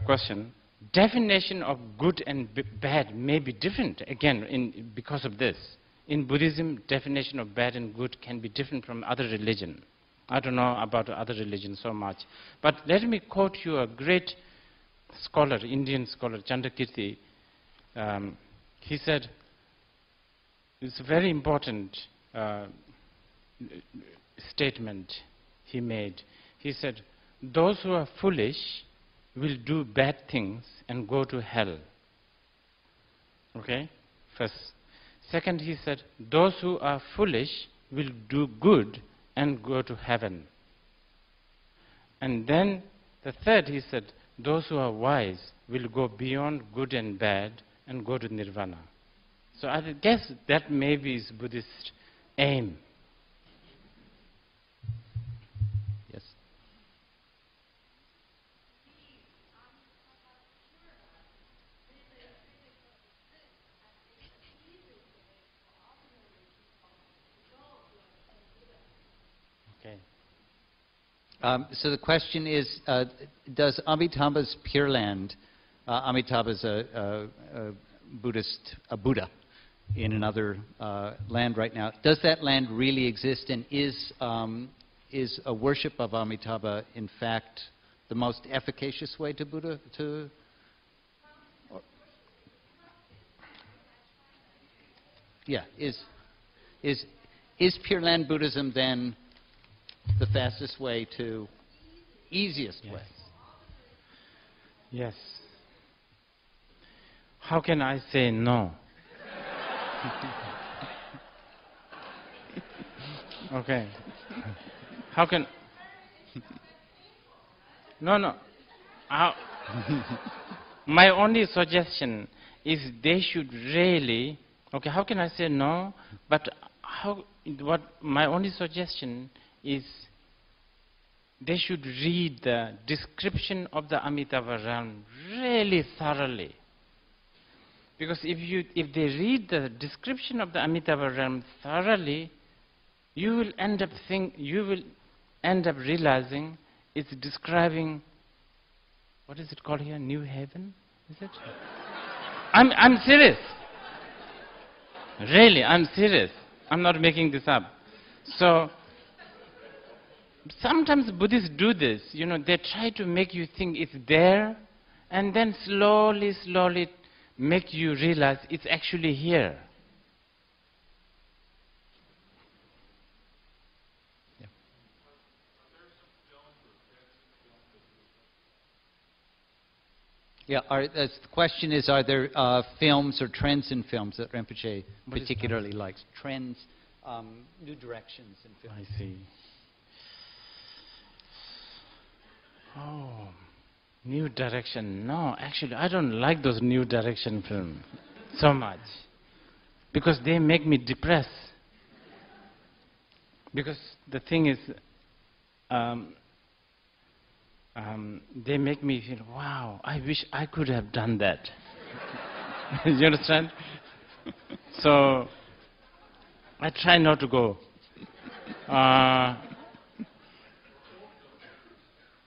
question, definition of good and bad may be different, again, because of this. In Buddhism, definition of bad and good can be different from other religion. I don't know about other religions so much. But let me quote you a great scholar, Indian scholar, Chandrakirti. He said, it's a very important statement he made. He said, those who are foolish will do bad things and go to hell. Okay? First. Second, he said, those who are foolish will do good and go to heaven. And then the third, he said, those who are wise will go beyond good and bad and go to nirvana. So I guess that maybe is Buddhist aim. Yes. So the question is, does Amitabha's Pure Land, Amitabha's a Buddha in another land right now, does that land really exist, and is a worship of Amitabha in fact the most efficacious way to Buddha? Yeah, is Pure Land Buddhism then the fastest way to, easiest way? Yes. How can I say no? Okay. How can... No. My only suggestion is they should really... Okay, how can I say no? But my only suggestion is they should read the description of the Amitabha realm really thoroughly. Because if they read the description of the Amitabha realm thoroughly, you will end up realizing it's describing, what is it called here? New Haven? Is it? I'm serious. Really, I'm serious. I'm not making this up. So sometimes Buddhists do this, you know, they try to make you think it's there, and then slowly make you realize it's actually here. Yeah, the question is, are there films or trends in films that Rinpoche particularly likes? Trends, new directions in films. I see. Oh, new direction. No, actually, I don't like those new direction films so much. Because they make me depressed. Because the thing is, they make me feel, wow, I wish I could have done that. You understand? So I try not to go.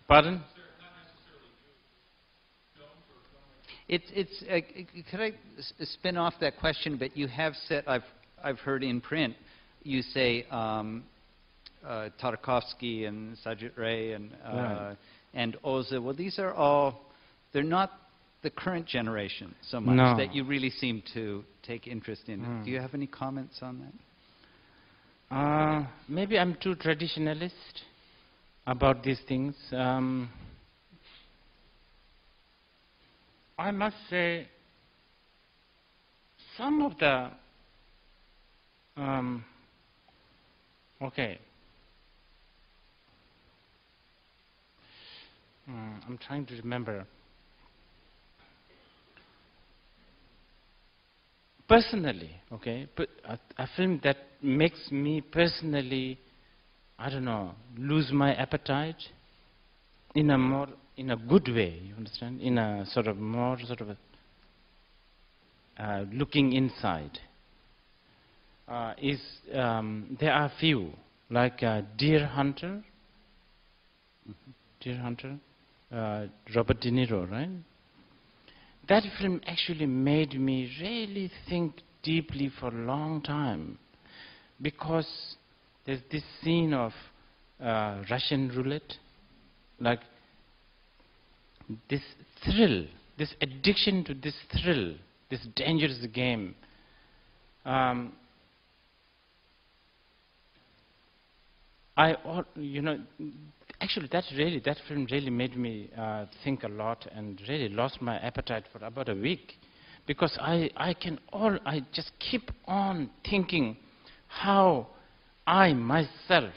Pardon? Could I spin off that question? But you have said, I've heard in print, you say Tarkovsky and Sajid Ray and Right. and Oza. Well, these are all, they're not the current generation so much No. that you really seem to take interest in. Do you have any comments on that? Maybe I'm too traditionalist about these things. I must say, some of the I'm trying to remember. Personally, but a film that makes me personally, I don't know, lose my appetite in a good way, you understand? In a sort of more sort of looking inside. There are few, like Deer Hunter, Robert De Niro, right? That film actually made me really think deeply for a long time, because there's this scene of Russian roulette, like this thrill, this addiction to this thrill, this dangerous game. Actually, that film really made me think a lot and really lost my appetite for about a week, because I just keep on thinking how I myself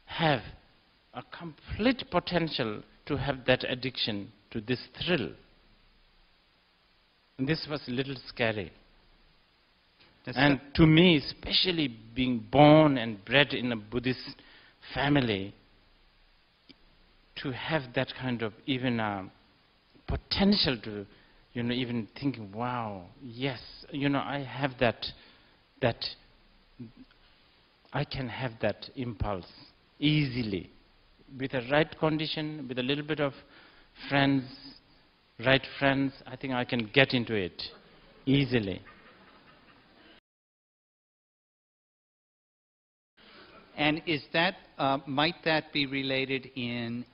have a complete potential to have that addiction to this thrill. And this was a little scary. And to me, especially being born and bred in a Buddhist family, to have that kind of even potential to, even thinking, wow, yes, I have that, I can have that impulse easily. With the right condition, with a little bit of friends, right friends, I think I can get into it easily. And is that, might that be related in